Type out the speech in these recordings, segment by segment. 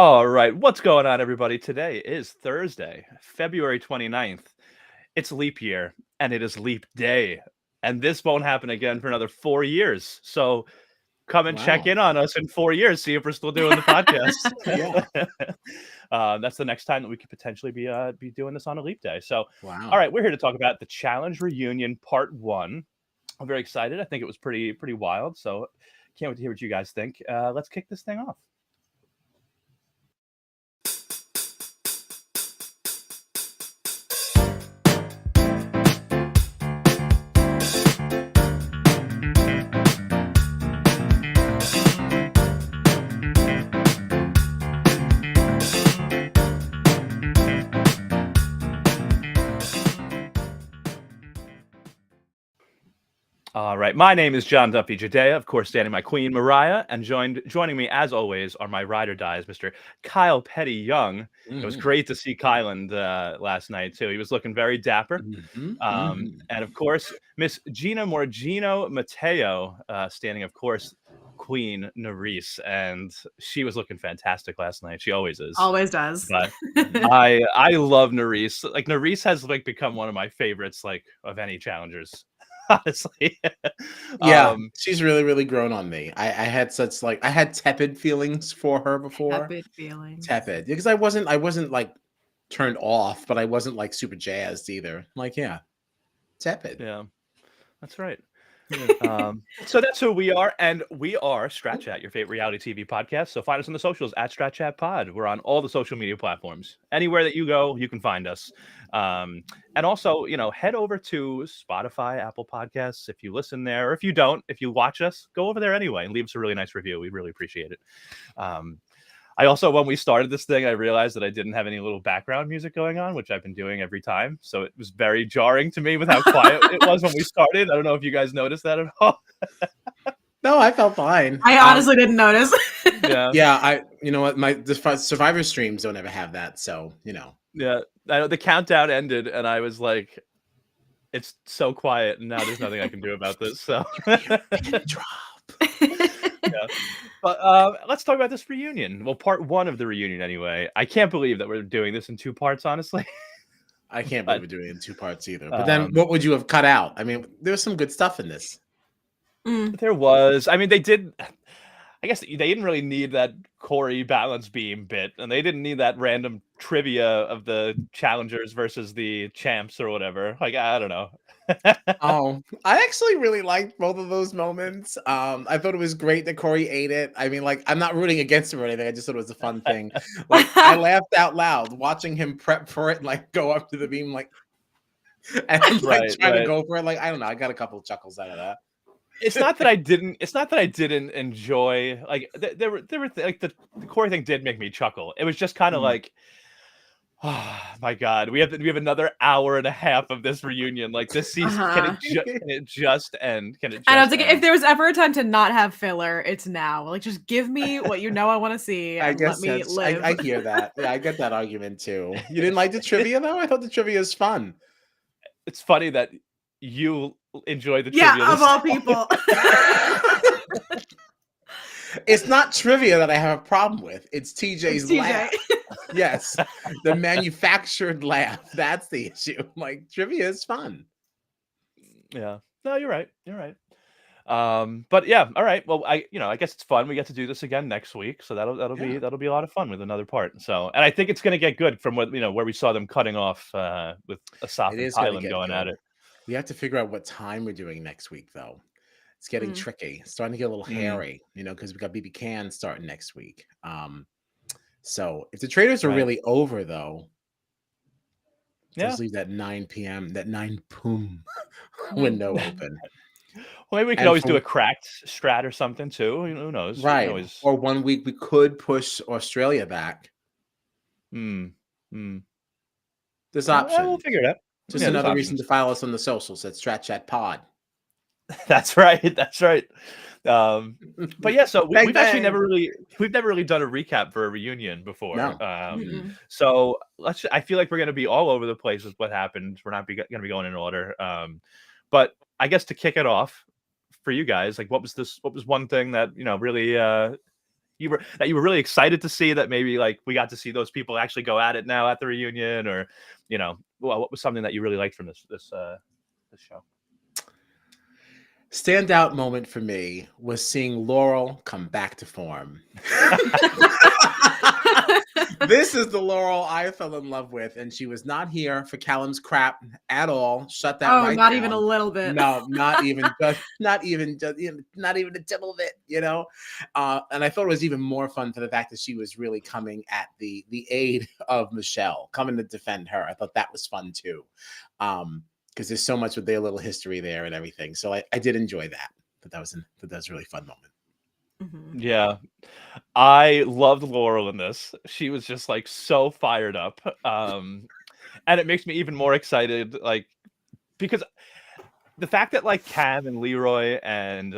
All right, what's going on, everybody? Today is Thursday, February 29th. It's leap year, and it is leap day. And this won't happen again for another 4 years. So come and check Wow. in on us in 4 years, see if we're still doing the podcast. Yeah. That's the next time that we could potentially be doing this on a leap day. So, all Wow. right, we're here to talk about the Challenge Reunion Part 1. I'm very excited. I think it was pretty wild. So can't wait to hear what you guys think. Let's kick this thing off. All right, my name is John Duffy Jadea, of course, standing my queen Mariah, and joining me as always are my ride or dies, Mr. Kyle Petty Young. It was Mhm. great to see Kyland last night too. He was looking very dapper, and of course, Miss Gina Morgino Mateo, standing, of course, Queen Nerese, and she was looking fantastic last night. She always is, Always does. but I love Nerese. Like Nerese has become one of my favorites, of any challengers. Honestly. Yeah, she's really, really grown on me. I had I had tepid feelings for her before. Tepid feelings. Tepid. Because I wasn't like turned off, but I wasn't like super jazzed either. Yeah. Tepid. Yeah, that's right. So that's who we are, and we are Strat Chat, your favorite reality TV podcast. So find us on the socials at Strat Chat Pod. We're on all the social media platforms. Anywhere that you go, you can find us. And also, head over to Spotify, Apple Podcasts if you listen there, or if you don't, if you watch us, go over there anyway and leave us a really nice review. We really appreciate it. I also, when we started this thing, I realized that I didn't have any little background music going on, which I've been doing every time. So it was very jarring to me with how quiet it was when we started. I don't know if you guys noticed that at all. No, I felt fine. I honestly didn't notice. Yeah, you know what? The Survivor streams don't ever have that, so Yeah, I know the countdown ended, and I was like, "It's so quiet, and now there's nothing I can do about this." So, drop. Yeah. But let's talk about this reunion. Well, part 1 of the reunion, anyway. I can't believe that we're doing this in 2 parts, honestly. I can't believe we're doing it in 2 parts either. But then, what would you have cut out? I mean, there was some good stuff in this. There was. I mean, they did. I guess they didn't really need that Corey balance beam bit, and they didn't need that random trivia of the challengers versus the champs or whatever. I don't know. Oh, I actually really liked both of those moments. I thought it was great that Corey ate it. I mean, I'm not rooting against him or anything. I just thought it was a fun thing. I laughed out loud watching him prep for it, go up to the beam, and trying to go for it. I don't know. I got a couple of chuckles out of that. It's not that I didn't enjoy. There were the Corey thing did make me chuckle. It was just kind of oh my God, we have another hour and a half of this reunion. This season, can it just end? Can it? Just I don't think end? if there was ever a time to not have filler, it's now. Just give me what I want to see. And I guess let me live. I hear that. Yeah, I get that argument too. You didn't like the trivia though? I thought the trivia was fun. It's funny that you enjoy the trivia. Yeah, of all people. It's not trivia that I have a problem with. It's TJ's laugh. Yes, the manufactured laugh. That's the issue. Trivia is fun. Yeah. No, you're right. You're right. But yeah, all right. Well, I guess it's fun. We get to do this again next week, so that'll be a lot of fun with another part. So, and I think it's going to get good from what where we saw them cutting off with Asaf and Kylan going at it. We have to figure out what time we're doing next week, though. It's getting tricky. It's starting to get a little hairy, because we got BB Can starting next week. So if the traders are really over, though, just leave that 9 p.m. that 9 p.m. window open. Well, maybe we could always do a cracked strat or something too. Who knows? Right. Or 1 week we could push Australia back. There's options. We'll figure it out. Just another reason to follow us on the socials at Strat Chat Pod. That's right. That's right. But yeah, so we've actually never really done a recap for a reunion before. No. So I feel like we're going to be all over the place with what happened. We're not going to be going in order. But I guess to kick it off for you guys, what was one thing that really you were really excited to see, that maybe like we got to see those people actually go at it now at the reunion, or what was something that you really liked from this show? Standout moment for me was seeing Laurel come back to form. This is the Laurel I fell in love with, and she was not here for Callum's crap at all. Shut that Oh, right not down. even a little bit. No, not even not even a tittle bit, And I thought it was even more fun for the fact that she was really coming at the aid of Michelle, coming to defend her. I thought that was fun too. Because there's so much with their little history there and everything. So I did enjoy that. That was a really fun moment. Yeah, I loved Laurel in this. She was just like so fired up, and it makes me even more excited, like because the fact that like Cam and Leroy and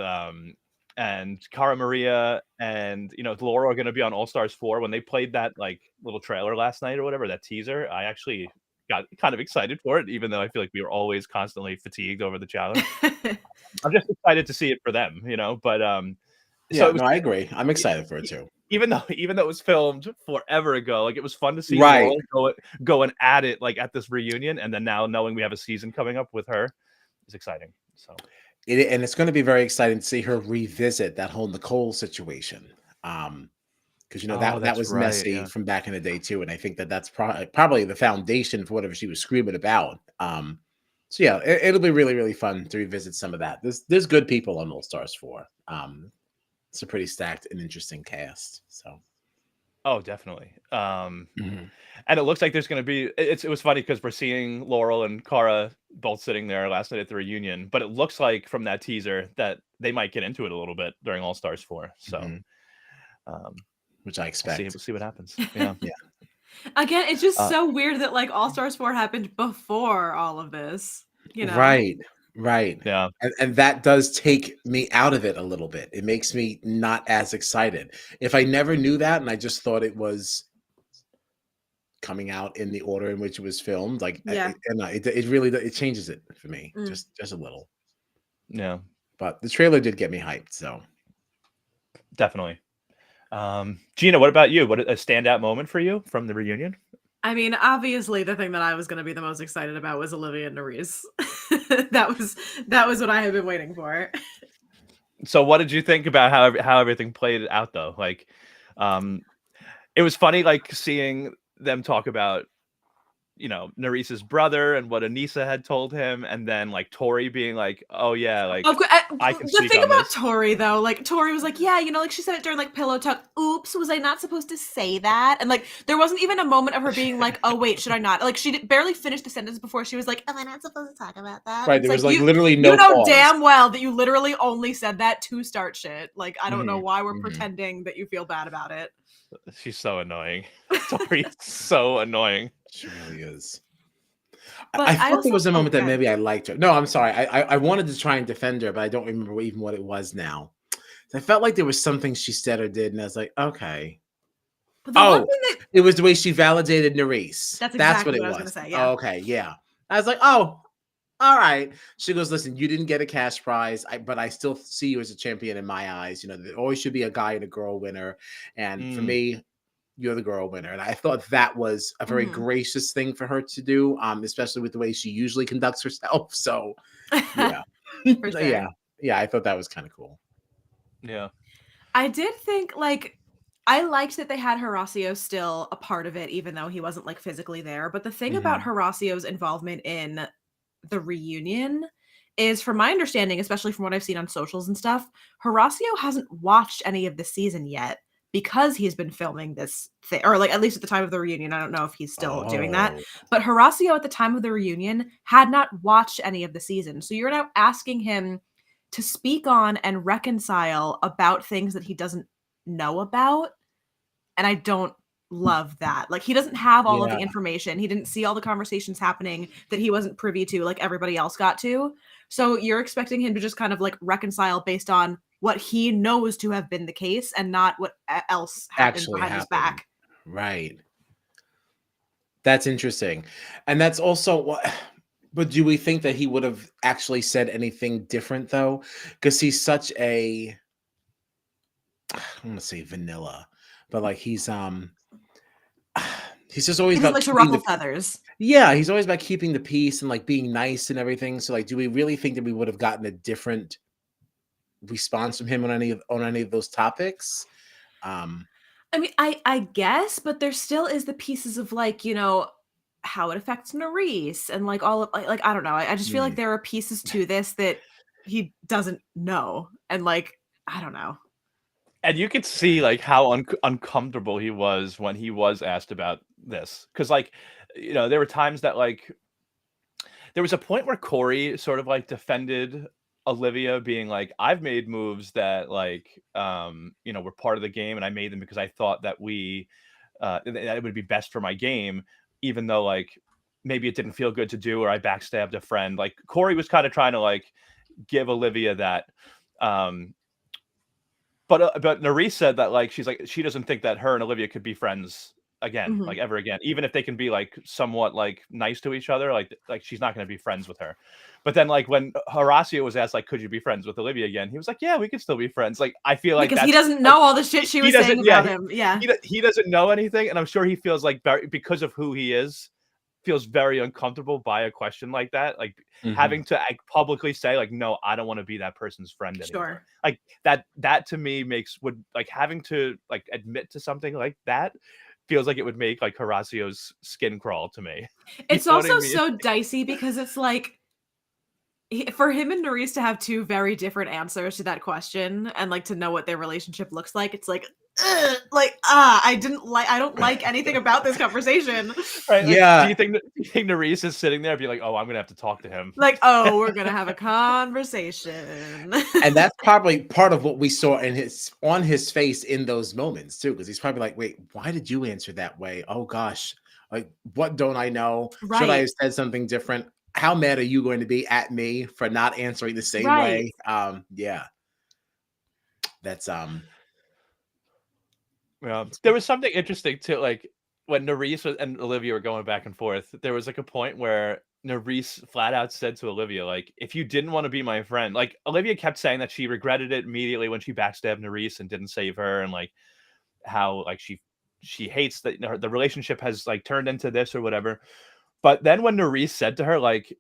Cara Maria and Laura are going to be on All Stars 4, when they played that like little trailer last night or whatever, that teaser, I actually got kind of excited for it, even though I feel like we were always constantly fatigued over the challenge. I'm just excited to see it for them, but Yeah, no, I agree. I'm excited for it too. even though it was filmed forever ago, like it was fun to see Right. Laurel go and at it like at this reunion, and then now knowing we have a season coming up with her is exciting. So and it's going to be very exciting to see her revisit that whole Nicole situation. Because that was messy from back in the day too, and I think that's probably the foundation for whatever she was screaming about. So yeah, it'll be really, really fun to revisit some of that. There's good people on All Stars 4. It's a pretty stacked and interesting cast. So, oh, definitely. And it looks like there's going to be. It was funny because we're seeing Laurel and Cara both sitting there last night at the reunion, but it looks like from that teaser that they might get into it a little bit during All Stars 4. So, which I expect. We'll see what happens. Yeah. Yeah. Again, it's just so weird that like All Stars 4 happened before all of this. Right. Yeah. And that does take me out of it a little bit. It makes me not as excited. If I never knew that and I just thought it was coming out in the order in which it was filmed, like it really changes it for me just a little. Yeah. But the trailer did get me hyped, so definitely. Gina, what about you? What a standout moment for you from the reunion? I mean, obviously, the thing that I was going to be the most excited about was Olivia and Nerys. that was what I had been waiting for. So, what did you think about how everything played out, though? Like, it was funny, like seeing them talk about, Nerys's brother and what Anissa had told him, and then like Tori being like, "Oh yeah, like I can." The thing about Tori though, like Tori was like, "Yeah, like she said it during like pillow talk. Oops, was I not supposed to say that?" And like there wasn't even a moment of her being like, "Oh wait, should I not?" Like she barely finished the sentence before she was like, "Am I not supposed to talk about that?" Right, it's there was like literally no. You know pause. damn well that you literally only said that to start shit. Like I don't know why we're pretending that you feel bad about it. She's so annoying. Tori's so annoying. She really is. But I thought there was a moment that maybe I liked her. No, I'm sorry. I wanted to try and defend her, but I don't remember even what it was now. I felt like there was something she said or did, and I was like, okay. It was the way she validated Nerys. That's what it was. I was going to say, yeah. Oh, okay, yeah. I was like, oh, all right. She goes, listen, you didn't get a cash prize, but I still see you as a champion in my eyes. There always should be a guy and a girl winner. And for me, you're the girl winner. And I thought that was a very gracious thing for her to do, especially with the way she usually conducts herself. So, yeah. For sure. Yeah, I thought that was kind of cool. Yeah. I did think, like, I liked that they had Horacio still a part of it, even though he wasn't, like, physically there. But the thing about Horacio's involvement in the reunion is, from my understanding, especially from what I've seen on socials and stuff, Horacio hasn't watched any of the season yet because he's been filming this thing, or like at least at the time of the reunion. I don't know if he's still doing that, but Horacio at the time of the reunion had not watched any of the season. So you're now asking him to speak on and reconcile about things that he doesn't know about. And I don't love that. Like he doesn't have all of the information. He didn't see all the conversations happening that he wasn't privy to like everybody else got to. So you're expecting him to just kind of like reconcile based on what he knows to have been the case and not what else happened behind his back. Right. That's interesting. And that's also what, but do we think that he would have actually said anything different though? Because he's such a, I don't want to say vanilla, but like he's just always He just about likes to keeping ruffle the feathers. yeah, he's always about keeping the peace and like being nice and everything. So like, do we really think that we would have gotten a different response from him on any of those topics? Um, I mean, I guess, but there still is the pieces of like, how it affects Nerys and like all of like I don't know. I just feel like mm, there are pieces to this that he doesn't know. And like, I don't know. And you could see like how uncomfortable he was when he was asked about this, because like, there were times that like there was a point where Corey sort of like defended Olivia, being like, I've made moves that like were part of the game, and I made them because I thought that that it would be best for my game, even though like maybe it didn't feel good to do, or I backstabbed a friend. Like Corey was kind of trying to like give Olivia that. But Nerys said that like she's like she doesn't think that her and Olivia could be friends again, Mhm. like ever again, even if they can be like somewhat like nice to each other. Like she's not going to be friends with her. But then like when Horacio was asked like, could you be friends with Olivia again? He was like, yeah, we can still be friends. Like I feel like Because he that's doesn't like know all the shit she he was saying doesn't. Yeah, about him. Yeah. he doesn't know anything, and I'm sure he feels like because of who he is, feels very uncomfortable by a question like that, like mhm. having to like publicly say like, no, I don't want to be that person's friend anymore. Sure. Like that to me would like having to like admit to something like that feels like it would make like Horacio's skin crawl to me. You It's know what I also mean? so dicey because it's like for him and Nerys to have two very different answers to that question and like to know what their relationship looks like, it's like, ugh, like I don't like anything about this conversation. Right? Like, do Yeah, you think Nerys is sitting there and be like, oh, I'm gonna have to talk to him? Like, oh, we're gonna have a conversation. and that's probably part of what we saw on his face in those moments too, because he's probably like, wait, why did you answer that way? Oh gosh, like what don't I know? Should I Right, have said something different? How mad are you going to be at me for not answering the same right. way? Yeah, that's Yeah, there was something interesting too, like when and Olivia were going back and forth. There was like a point where Nerys flat out said to Olivia, like, "If you didn't want to be my friend," like Olivia kept saying that she regretted it immediately when she backstabbed Nerys and didn't save her, and like how like she hates that the relationship has like turned into this or whatever. But then when Nerys said to her, like,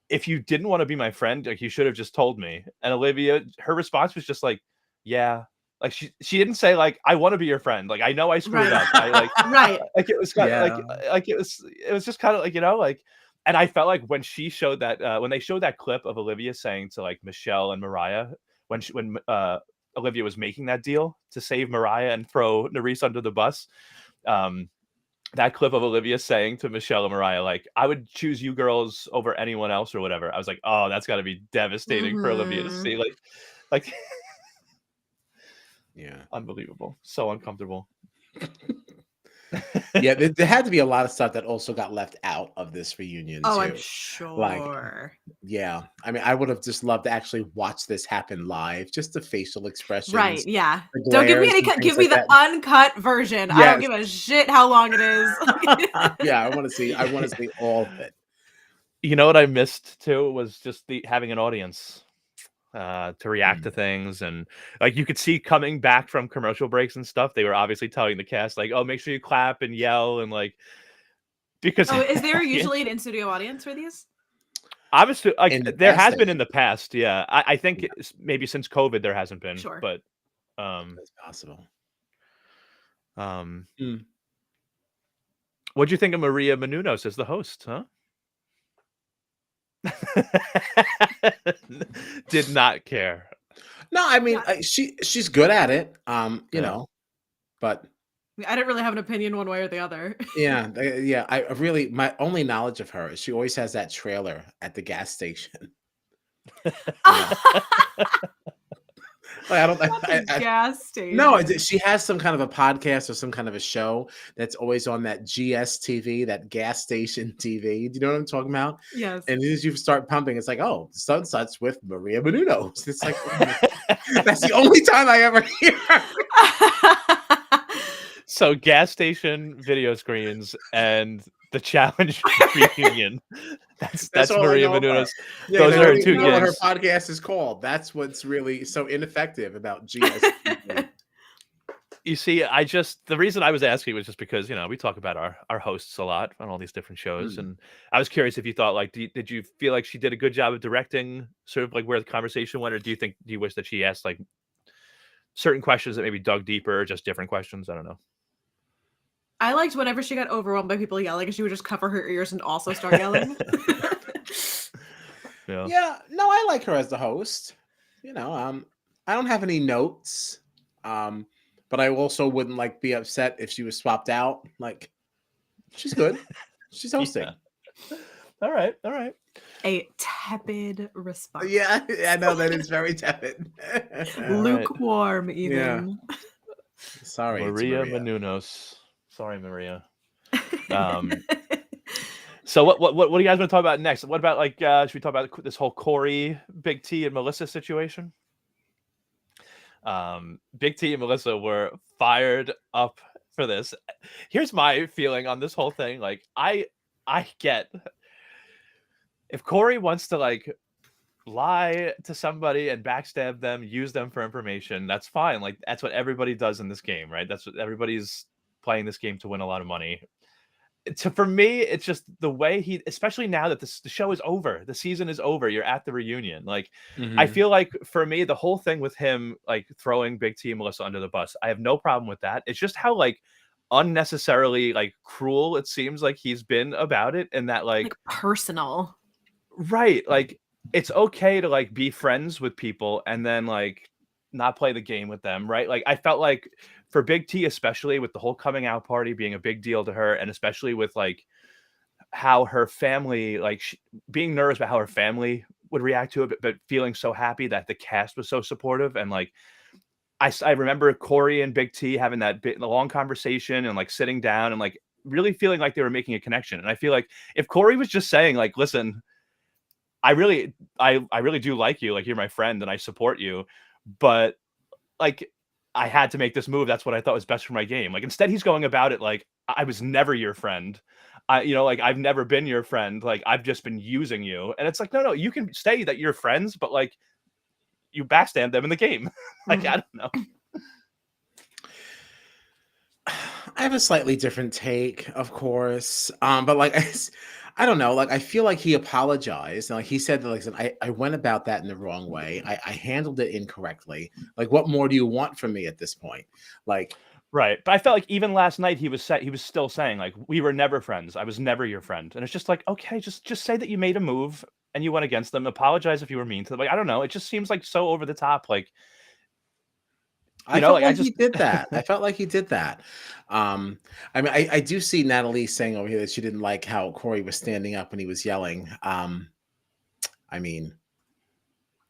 "If you didn't want to be my friend, like you should have just told me," and Olivia, her response was just like, "Yeah." Like she didn't say like, "I want to be your friend." Like I know I screwed Right. up. I like Right. like it was kind of yeah. like it was just kind of like like, and I felt like when she showed that when they showed that clip of Olivia saying to like Michelle and Mariah when Olivia was making that deal to save Mariah and throw Nerys under the bus, um that clip of Olivia saying to Michelle and Mariah, like, I would choose you girls over anyone else or whatever. I was like, oh, that's got to be devastating for Olivia to Mhm. see. Like Yeah. unbelievable, so uncomfortable. Yeah, there had to be a lot of stuff that also got left out of this reunion Oh, I'm too. Like, sure. yeah, I mean, I would have just loved to actually watch this happen live, just the facial Right, expressions, yeah. the Don't give me glares any and cut, things give me like the that. uncut version. I don't Yes. give a shit how long it is. Yeah, I want to see all of it. You know what I missed too was just the having an audience to react Mm. to things, and like you could see coming back from commercial breaks and stuff. They were obviously telling the cast like, "Oh, make sure you clap and yell," and like because Oh, is there yeah, usually an in-studio audience for these? obviously like In the there gas has been in station. the past. Yeah, I think Yeah, maybe since COVID there hasn't been, Sure. but um that's possible. um Mm. what'd you think of Maria Menounos as the host, huh? Did not care. No, I mean, Yeah. she's good at it. Yeah. But I didn't really have an opinion one way or the other. yeah, yeah, I really my only knowledge of her is she always has that trailer at the gas station. You know, like, I don't. At the gas No, station. she has some kind of a podcast or some kind of a show that's always on that GSTV, that gas station TV. Do you know what I'm talking about? Yes. And as you start pumping, it's like, oh, Sunsets with Maria Menounos. It's like, that's the only time I ever hear her. So gas station video screens and the challenge reunion. That's That's all I Maria know of her. Menounos. Yeah, Those I are don't her even two know what her gigs. podcast is called. That's what's really so ineffective about GSTV. You see, the reason I was asking was just because, we talk about our hosts a lot on all these different shows, Mm. and I was curious if you thought like, did you feel like she did a good job of directing sort of like where the conversation went, or do you wish that she asked like certain questions that maybe dug deeper, or just different questions? I don't know. I liked whenever she got overwhelmed by people yelling, she would just cover her ears and also start yelling. Yeah. Yeah, no, I like her as the host. I don't have any notes. But I also wouldn't like be upset if she was swapped out. Like, she's good. She's hosting. Yeah. All right. All right. A tepid response. Yeah, I know that is very tepid. Lukewarm, Yeah. even. Sorry, Maria it's Maria. Menounos. Sorry, Maria. So what do you guys want to talk about next? What about like should we talk about this whole Corey, Big T, and Melissa situation? Big T and Melissa were fired up for this. Here's my feeling on this whole thing. Like I get if Corey wants to like lie to somebody and backstab them, use them for information, that's fine. Like that's what everybody does in this game, right? That's what everybody's playing this game to win a lot of money. For me, it's just the way especially now that the show is over, the season is over, you're at the reunion. Like, I feel like for me, the whole thing with him, like throwing Big T and Melissa under the bus, I have no problem with that. It's just how like unnecessarily like cruel it seems like he's been about it, and that like personal. Right. Like it's okay to like be friends with people and then like not play the game with them, right? Like I felt like for Big T, especially with the whole coming out party being a big deal to her, and especially with like how her family, like being nervous about how her family would react to it, but feeling so happy that the cast was so supportive. And like I remember Corey and Big T having that long conversation and like sitting down and like really feeling like they were making a connection. And I feel like if Corey was just saying like, listen, I really do like you, like you're my friend and I support you, but like I had to make this move. That's what I thought was best for my game. Like instead he's going about it like I was never your friend. Like I've never been your friend. Like I've just been using you. And it's like, no, you can say that you're friends, but like you backstab them in the game. Like, I don't know. I have a slightly different take, of course. But like I don't know, like I feel like he apologized and like he said that like I went about that in the wrong way. I handled it incorrectly. Like what more do you want from me at this point? Like right. But I felt like even last night he was still saying like we were never friends. I was never your friend. And it's just like, okay, just say that you made a move and you went against them. Apologize if you were mean to them. Like I don't know. It just seems like so over the top. Like I felt like he did that. I felt like he did that. I mean, I do see Natalie saying over here that she didn't like how Corey was standing up when he was yelling. I mean,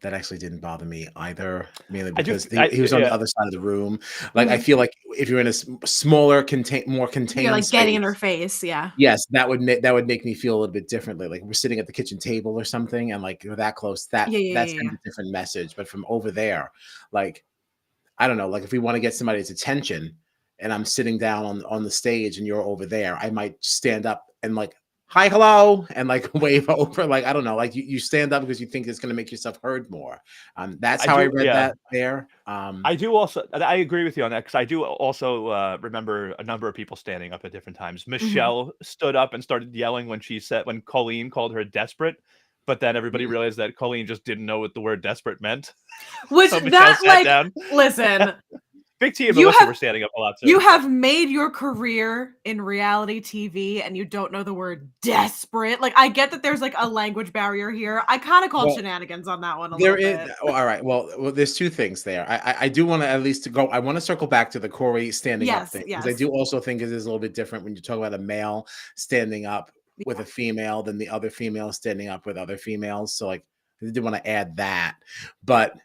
that actually didn't bother me either, mainly because he was on the other side of the room. Like, I feel like if you're in a smaller, more contained, you're like space, getting in her face, yeah. Yes, that would make me feel a little bit differently. Like we're sitting at the kitchen table or something, and like we're that close, that's kind of a different message. But from over there, like. I don't know, like if we want to get somebody's attention and I'm sitting down on the stage and you're over there, I might stand up and like, hi, hello, and like wave over. Like, I don't know, like you stand up because you think it's going to make yourself heard more. That's how I read that there. I do also, I agree with you on that because I do also remember a number of people standing up at different times. Michelle stood up and started yelling when Colleen called her desperate. But then everybody realized that Colleen just didn't know what the word desperate meant. Which so that like, down. Listen, Big T and Melissa were standing up a lot too. You have made your career in reality TV and you don't know the word desperate. Like I get that there's like a language barrier here. I kind of called shenanigans on that one a little bit. All right. Well, there's two things there. I do want to at least go. I want to circle back to the Corey standing up thing because I do also think it is a little bit different when you talk about a male standing up with a female than the other female standing up with other females. So like I did want to add that. But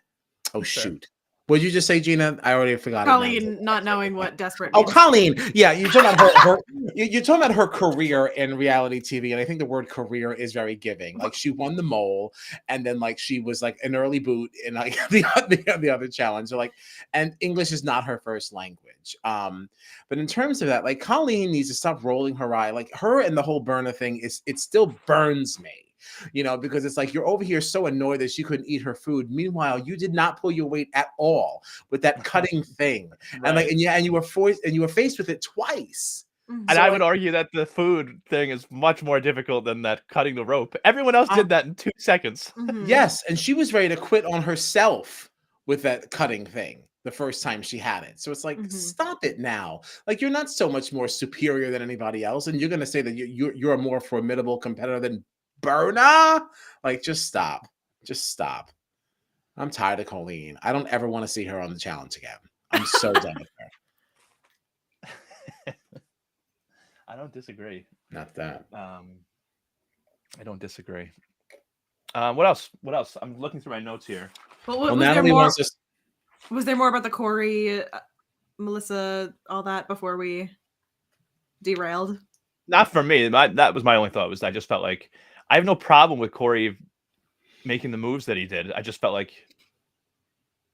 shoot. What did you just say, Gina? I already forgot. Colleen not knowing what desperate means. Oh, Colleen. Yeah, you're talking about you're talking about her career in reality TV, and I think the word career is very giving. Like she won the mole, and then like she was like an early boot in like the other challenge. So like, and English is not her first language. But in terms of that, like Colleen needs to stop rolling her eye. Like her and the whole burner thing it still burns me. because it's like you're over here so annoyed that she couldn't eat her food. Meanwhile, you did not pull your weight at all with that cutting thing. And Right. and you were faced with it twice. And So I like, would argue that the food thing is much more difficult than that cutting the rope. Everyone else uh, did that in 2 seconds. yes, and she was ready to quit on herself with that cutting thing the first time she had it. So it's like, stop it now. Like, you're not so much more superior than anybody else, and you're going to say that you're a more formidable competitor than Berna. Like, just stop. Just stop. I'm tired of Colleen. I don't ever want to see her on the challenge again. I'm so done with her. I don't disagree. Not that. I don't disagree. What else? What else? I'm looking through my notes here. Well, Natalie wants to. Was there more about the Corey, Melissa, all that before we derailed? Not for me. That was my only thought. Was I just felt like I have no problem with Corey making the moves that he did. I just felt like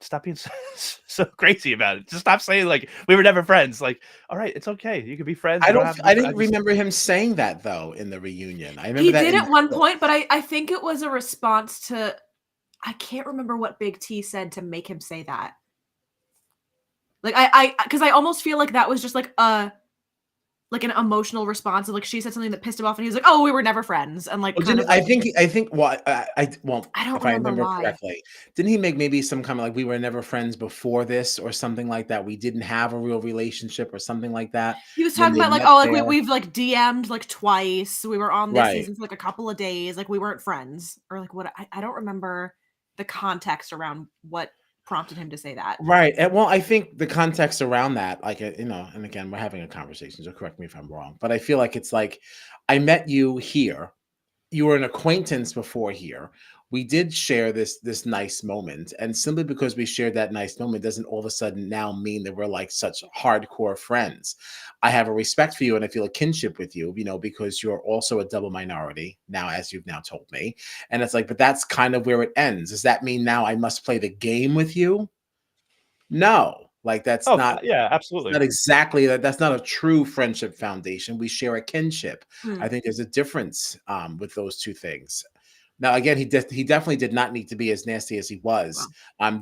stop being so crazy about it. Just stop saying like we were never friends. Like, all right, it's okay. You could be friends. I didn't remember him saying that though in the reunion. I remember he that did at one point, but I think it was a response to. I can't remember what Big T said to make him say that. Like because I almost feel like that was just like an emotional response of like she said something that pissed him off and he was like, "Oh, we were never friends." And like, I think well, I don't if I I remember why. correctly, didn't he make maybe some kind of like we were never friends before this or something like that? We didn't have a real relationship or something like that. He was talking about like, oh, like we've like DM'd like twice. We were on this season for like a couple of days. Like we weren't friends or like what? I don't remember the context around what prompted him to say that. Right. And well, I think the context around that, like, and again, we're having a conversation, so correct me if I'm wrong, but I feel like it's like, I met you here. You were an acquaintance before here. We did share this nice moment. And simply because we shared that nice moment doesn't all of a sudden now mean that we're like such hardcore friends. I have a respect for you and I feel a kinship with you, because you're also a double minority now, as you've now told me. And it's like, but that's kind of where it ends. Does that mean now I must play the game with you? No, like that's not. Yeah, absolutely. Not exactly that. That's not a true friendship foundation. We share a kinship. I think there's a difference with those two things. Now, again, he definitely did not need to be as nasty as he was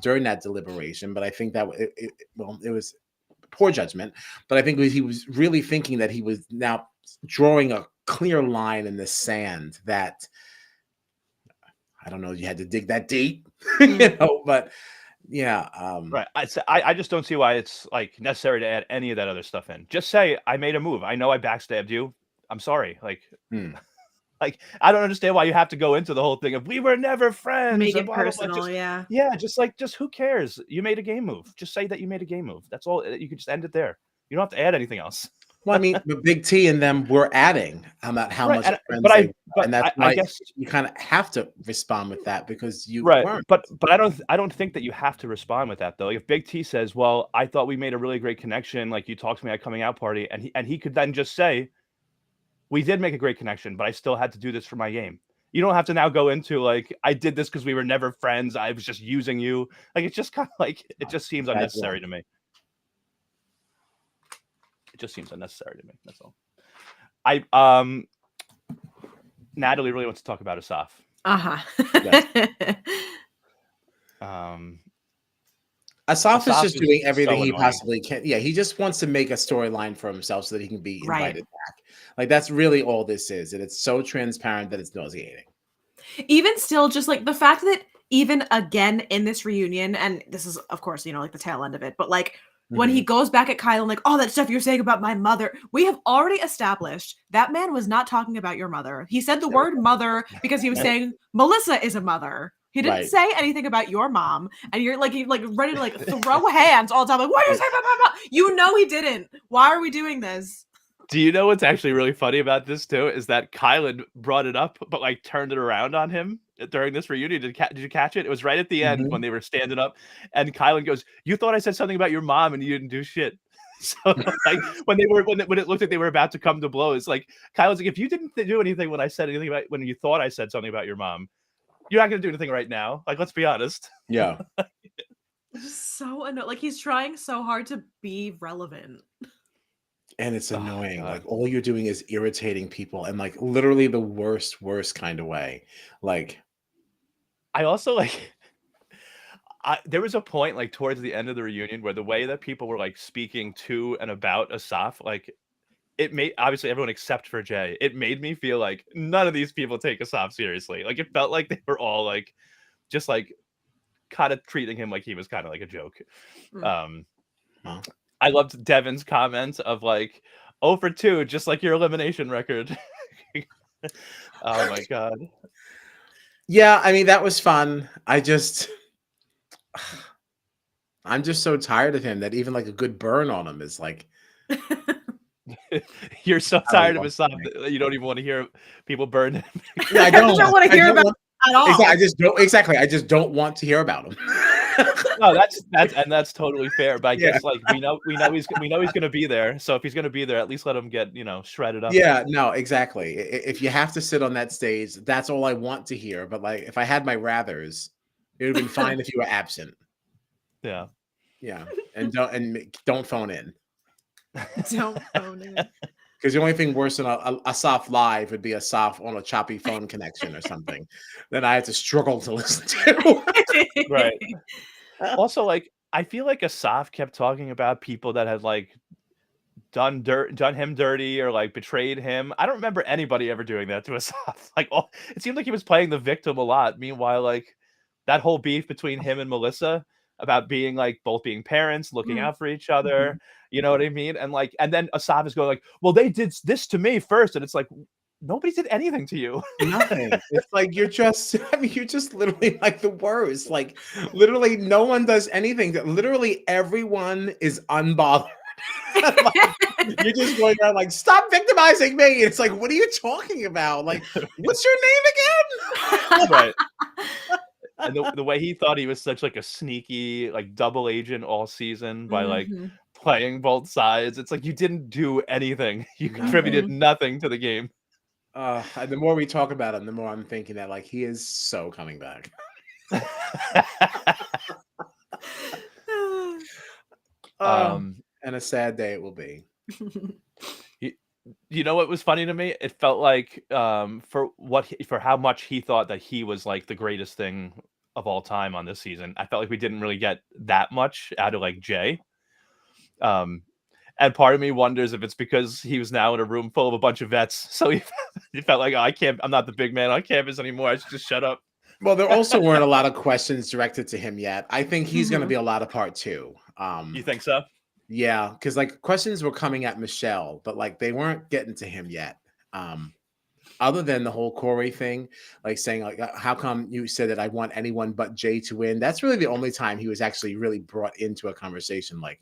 during that deliberation. But I think that it was poor judgment. But I think he was really thinking that he was now drawing a clear line in the sand that I don't know. You had to dig that deep, but. Yeah. Right. I just don't see why it's like necessary to add any of that other stuff in. Just say I made a move. I know I backstabbed you. I'm sorry. Like, like I don't understand why you have to go into the whole thing of we were never friends. Make it blah, blah, blah. personal, yeah. Yeah, just who cares? You made a game move. Just say that you made a game move. That's all. You can just end it there. You don't have to add anything else. Well, I mean, the Big T and them were adding about how much friends they were, and that's why I guess you kind of have to respond with that because you weren't. But I don't think that you have to respond with that though. Like if Big T says, "Well, I thought we made a really great connection. Like you talked to me at coming out party," and he could then just say, "We did make a great connection, but I still had to do this for my game." You don't have to now go into like I did this because we were never friends. I was just using you. Like it's just kind of like it just seems unnecessary to me. It just seems unnecessary to me. That's all. Natalie really wants to talk about Asaf. Asaf is just doing everything he possibly can. Yeah, he just wants to make a storyline for himself so that he can be invited back. Like that's really all this is, and it's so transparent that it's nauseating. Even still, just like the fact that even again in this reunion, and this is of course like the tail end of it, but like. When he goes back at Kyle and like, all that stuff you're saying about my mother, we have already established that man was not talking about your mother. He said the word mother because he was saying Melissa is a mother. He didn't say anything about your mom. And you're like ready to like throw hands all the time. Like, what are you saying about my mom? You know he didn't. Why are we doing this? Do you know what's actually really funny about this too? Is that Kylan brought it up, but like turned it around on him during this reunion. Did you catch it? It was right at the end when they were standing up, and Kylan goes, "You thought I said something about your mom, and you didn't do shit." So like when it looked like they were about to come to blows, like Kylan's like, "If you didn't do anything when I said anything about when you thought I said something about your mom, you're not going to do anything right now. Like, let's be honest." Yeah. It's so annoying. Like he's trying so hard to be relevant. And it's Oh my annoying. god. Like all you're doing is irritating people and like literally the worst kind of way. Like, I also like there was a point like towards the end of the reunion where the way that people were like speaking to and about Asaf, like it made obviously everyone except for Jay. It made me feel like none of these people take Asaf seriously. Like it felt like they were all like just like kind of treating him like he was kind of like a joke. Mm. Um, well, I loved Devin's comment of like 0 for 2, just like your elimination record. Oh my god. yeah, I mean, that was fun. I'm just so tired of him that even like a good burn on him is like, You're so I don't tired of know. Asaf that you don't even want to hear people burn him. Yeah, I I don't. don't want to I hear don't about want, it at all. I just don't want to hear about him. No, that's totally fair. But I Yeah. guess like we know he's gonna be there. So if he's gonna be there, at least let him get shredded up. Yeah, no, exactly. If you have to sit on that stage, that's all I want to hear. But like, if I had my rathers, it would have been fine if you were absent. Yeah. Yeah, and don't phone in, Don't phone in. because the only thing worse than a soft live would be a soft on a choppy phone connection or something that I had to struggle to listen to. Right. Also, like I feel like Asaf kept talking about people that had like done him dirty or like betrayed him. I don't remember anybody ever doing that to Asaf. Like it seemed like he was playing the victim a lot. Meanwhile, like that whole beef between him and Melissa about being like both being parents, looking Mm. out for each other, you know what I mean? And like and then Asaf is going like, "Well, they did this to me first." And it's like nobody did anything to you. Nothing. It's like you're just, I mean, you're just literally like the worst. Like, literally, no one does anything. Literally, everyone is unbothered. Like, you're just going around like, stop victimizing me. It's like, what are you talking about? Like, what's your name again? Right. And the way he thought he was such like a sneaky like double agent all season by like Mhm. playing both sides. It's like you didn't do anything. You contributed Mhm. nothing to the game. And the more we talk about him, the more I'm thinking that like he is so coming back. um And a sad day it will be. you know what was funny to me? It felt like for how much he thought that he was like the greatest thing of all time on this season. I felt like we didn't really get that much out of like Jay. Um and part of me wonders if it's because he was now in a room full of a bunch of vets. So he felt like, oh, I'm not the big man on campus anymore. I should just shut up. Well, there also weren't a lot of questions directed to him yet. I think he's going to Mhm. be a lot of part two. You think so? Yeah, because like questions were coming at Michelle, but like they weren't getting to him yet. Other than the whole Corey thing, like saying like, how come you said that I want anyone but Jay to win? That's really the only time he was actually really brought into a conversation like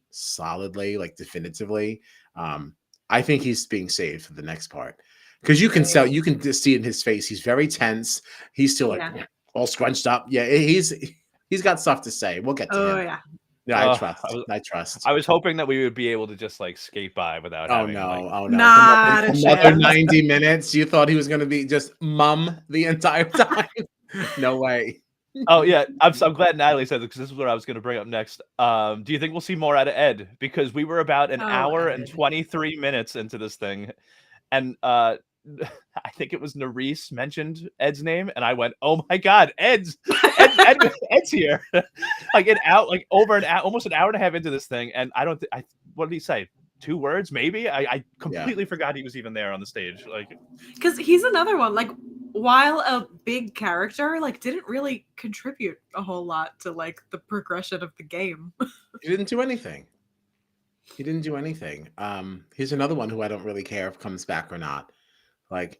solidly, like definitively. I think he's being saved for the next part because you can just see it in his face. He's very tense. He's still like Yeah. all scrunched up. Yeah, he's got stuff to say. We'll get to Oh him. yeah. Yeah, I trust. I was, I trust. I was hoping that we would be able to just like skate by without Oh having no! like. Oh no! Not a Another chance. 90 minutes. You thought he was going to be just mum the entire time? No way. Oh yeah, I'm glad Natalie said this because this is what I was going to bring up next. Do you think we'll see more out of Ed? Because we were about an Oh, hour and Ed. 23 minutes into this thing, and I think it was Nerese mentioned Ed's name, and I went, "Oh my God, Ed's here!" Like over an hour, almost an hour and a half into this thing, and I don't. What did he say? 2 words, maybe. I completely forgot he was even there on the stage. Like, Because he's another one. Like, while a big character, like, didn't really contribute a whole lot to like the progression of the game. He didn't do anything. He didn't do anything. Here's another one who I don't really care if comes back or not. Like,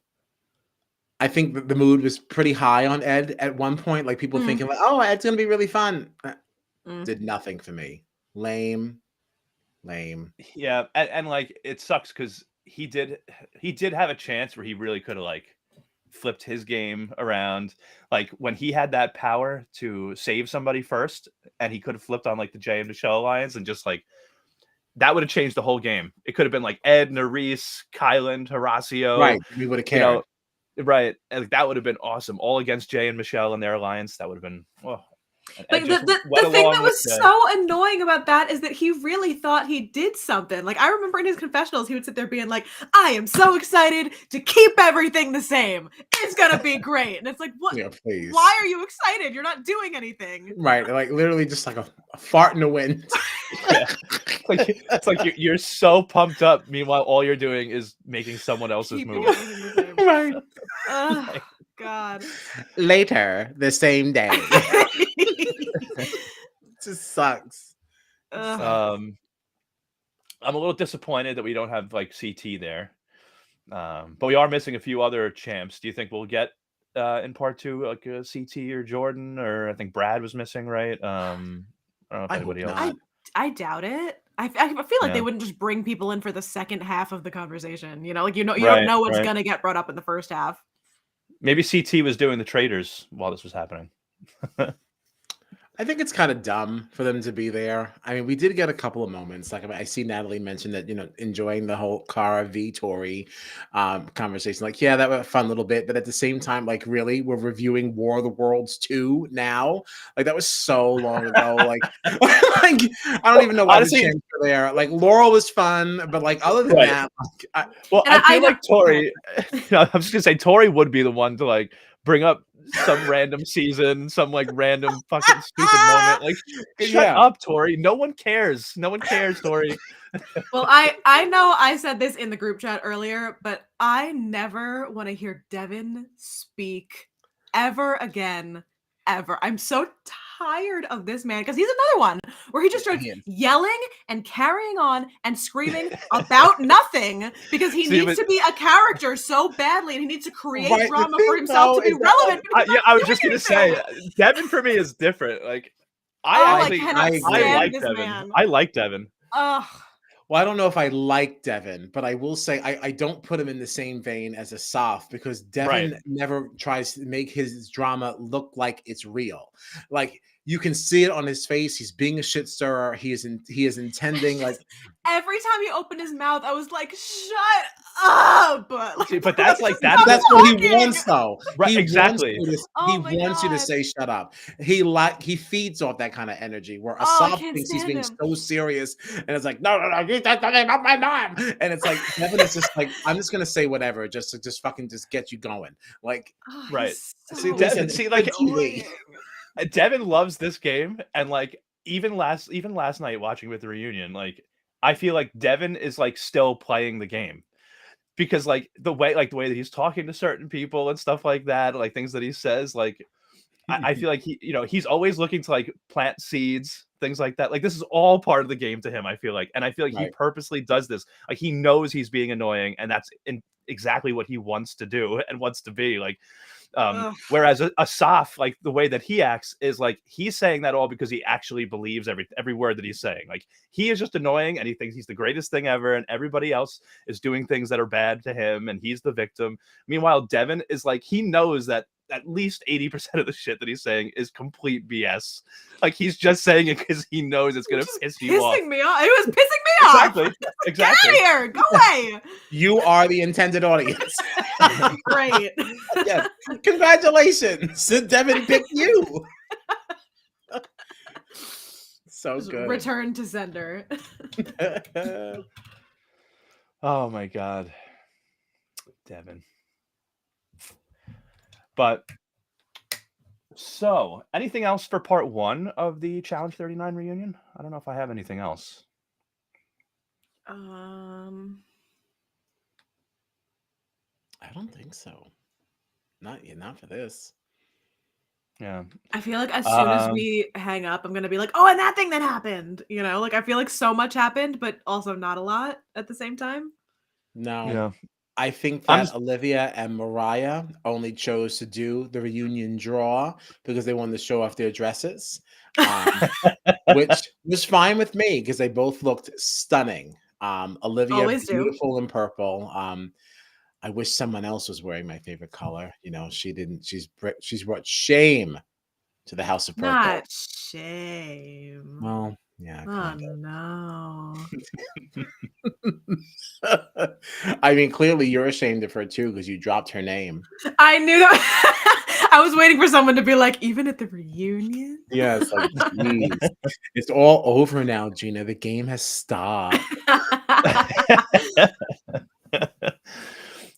I think that the mood was pretty high on Ed at one point. Like people thinking like, "Oh, Ed's gonna be really fun." Did nothing for me. Lame. yeah, and like it sucks because he did have a chance where he really could have like flipped his game around. Like when he had that power to save somebody first, and he could have flipped on like the Jay and Michelle alliance and just like that would have changed the whole game. It could have been like Ed, Nerese, Kyland, Horacio. Right. We would have cared. Right. And like, that would have been awesome. All against Jay and Michelle and their alliance. That would have been Like, just the went thing that along with was the so annoying about that is that he really thought he did something. Like, I remember in his confessionals, he would sit there being like, "I am so excited to keep everything the same. It's gonna be great." And it's like, "What? Yeah, please. Why are you excited? You're not doing anything." Right, like literally just like a fart in the wind. yeah. It's like you're so pumped up. Meanwhile, all you're doing is making someone else's Keeping movie. everything the same. Right. Ugh, God. Later the same day. Just sucks. Ugh. I'm a little disappointed that we don't have like CT there, but we are missing a few other champs. Do you think we'll get in part two like a CT or Jordan, or I think Brad was missing, right? I don't know if I hope anybody else. not. I doubt it. I feel like they Yeah. wouldn't just bring people in for the second half of the conversation. You know, like you don't Right, know what's right. gonna get brought up in the first half. Maybe CT was doing the traders while this was happening. I think it's kind of dumb for them to be there. I mean, we did get a couple of moments. Like I see Natalie mention that, enjoying the whole Cara v Tori conversation. Like, yeah, that was a fun little bit. But at the same time, like, really, we're reviewing War of the Worlds 2 now. Like, that was so long ago. Like, like I don't even know why Honestly, the champs are there. Like, Laurel was fun, but like, other than Right. that, like, And I feel know- like Tori. I'm just gonna say Tori would be the one to like bring up some random season, some like random fucking stupid moment. Like, shut up, Tori. No one cares. No one cares, Tori. Well, I know I said this in the group chat earlier, but I never want to hear Devin speak ever again. Ever. I'm so tired of this man because he's another one where he just starts yelling and carrying on and screaming about nothing because he needs to be a character so badly and he needs to create drama for himself to be relevant. I was just gonna say, Devin for me is different. Like, I like Devin. Man. I like Devin. Ugh. Well, I don't know if I like Devin, but I will say I don't put him in the same vein as a Soph because Devin never tries to make his drama look like it's real. Like you can see it on his face. He's being a shit stirrer. He is intending like every time he opened his mouth, I was like, "Shut up!" Like, but that's like that's what he wants, though. Right? He exactly. Wants you to say "shut up." He feeds off that kind of energy. Where a Soph thinks he's being so serious, and it's like, "No, you said something about my mom," and it's like Devin is just like, "I'm just gonna say whatever, just to fucking get you going." Like, right? So Devin loves this game, and like even last night watching with the reunion, like I feel like Devin is like still playing the game because like the way that he's talking to certain people and stuff like that, like things that he says, like I feel like he's always looking to like plant seeds, things like that. Like this is all part of the game to him. I feel like, and I feel like he purposely does this. Like he knows he's being annoying, and that's exactly what he wants to do and wants to be like. Whereas a Soph, like the way that he acts is like he's saying that all because he actually believes every word that he's saying. Like he is just annoying and he thinks he's the greatest thing ever, and everybody else is doing things that are bad to him, and he's the victim. Meanwhile, Devin is like he knows that at least 80% of the shit that he's saying is complete BS. Like he's just saying it because he knows it's gonna piss you off. Me off. It was pissing me off. Exactly. Get out of here. Go away. You are the intended audience. Great. Yeah. Congratulations. Devin picked you. So Just good. Return to sender. Oh my god. Devin. But so, anything else for part 1 of the Challenge 39 reunion? I don't know if I have anything else. I don't think so. Not for this. Yeah. I feel like as soon as we hang up, I'm gonna be like, "Oh, and that thing that happened." You know, like I feel like so much happened, but also not a lot at the same time. No. Yeah. I think that Olivia and Mariah only chose to do the reunion draw because they wanted to show off their dresses, which was fine with me because they both looked stunning. Olivia, Always beautiful in purple. I wish someone else was wearing my favorite color. She didn't. She's brought shame to the House of Purple. Not shame. Well, Yeah, Oh kind no. of. I mean, clearly you're ashamed of her too because you dropped her name. I knew that. I was waiting for someone to be like, even at the reunion. Yeah, it's like, geez, it's all over now, Gina. The game has stopped.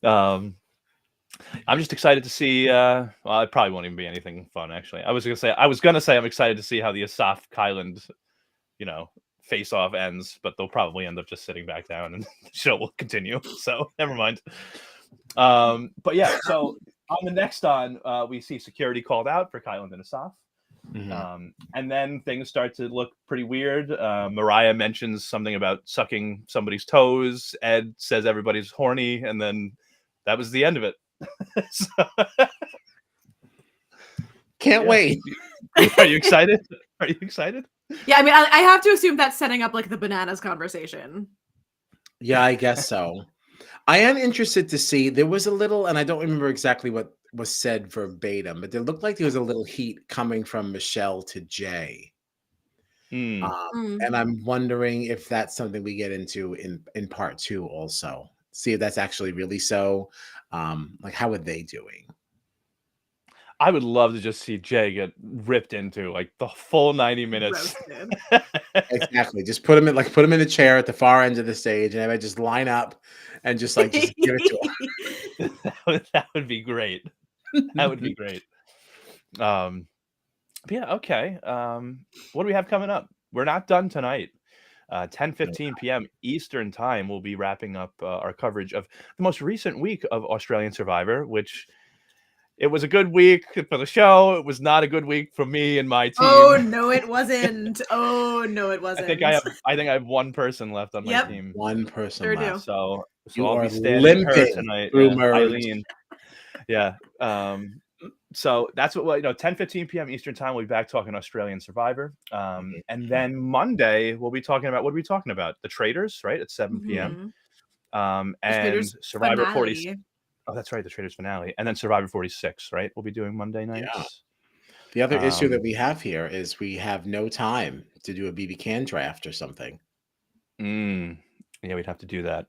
I'm just excited to see. Well, it probably won't even be anything fun. Actually, I was gonna say I'm excited to see how the Asaf Kyland, face off ends, but they'll probably end up just sitting back down, and the show will continue. So never mind. But yeah, so on the next we see security called out for Kyland and Asaf. And then things start to look pretty weird. Mariah mentions something about sucking somebody's toes. Ed says everybody's horny, and then that was the end of it. Can't wait. Are you excited? Are you excited? Yeah, I mean, I have to assume that's setting up like the bananas conversation. Yeah, I guess so. I am interested to see. There was a little, and I don't remember exactly what was said verbatim, but there looked like there was a little heat coming from Michelle to Jay. And I'm wondering if that's something we get into in part 2 also. See if that's actually really so. Like, how are they doing? I would love to just see Jay get ripped into like the full 90 minutes. Exactly. Just put him in the chair at the far end of the stage, and everybody just line up and just give it to him. That would be great. That would be great. Yeah, okay. What do we have coming up? We're not done tonight. 10:15 p.m. Eastern time, we'll be wrapping up our coverage of the most recent week of Australian Survivor, which it was a good week for the show. It was not a good week for me and my team. Oh no, it wasn't. Oh no, it wasn't. I think I have one person left on my team. One person Sure left. So you I'll are be standing her limping tonight. through Eileen. Yeah. So that's what 10:15 p.m. Eastern time. We'll be back talking Australian Survivor. And then Monday we'll be talking about, what are we talking about? The Traitors, right? At 7 p.m. And Survivor 40. Oh, that's right, the Traitors finale, and then Survivor 46, right? We'll be doing Monday nights. Yeah. The other issue that we have here is we have no time to do a BB can draft or something. Yeah, we'd have to do that.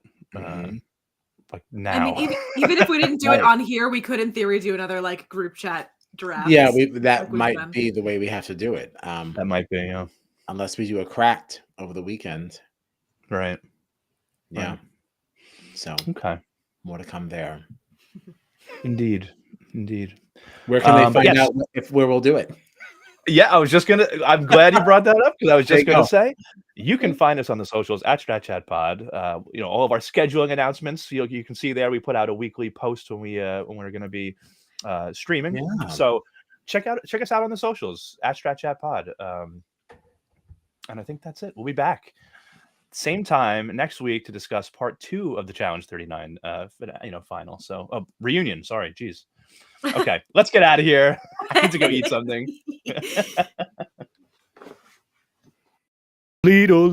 Like now. I mean, even if we didn't do it on here, we could in theory do another like group chat draft. Yeah, that might be the way we have to do it. That might be, yeah. Unless we do a cracked over the weekend. Right. Yeah. Right. So okay. More to come there. Indeed. Where can they find out where we'll do it? Yeah, I'm glad you brought that up, because I was just gonna say you can find us on the socials at Strat Chat Pod. All of our scheduling announcements you can see there. We put out a weekly post when we're gonna be streaming. Yeah. So check us out on the socials at Strat Chat Pod. And I think that's it. We'll be back same time next week to discuss part 2 of the Challenge 39 final. So reunion. Sorry, geez. Okay, let's get out of here. I need to go eat something. Lido.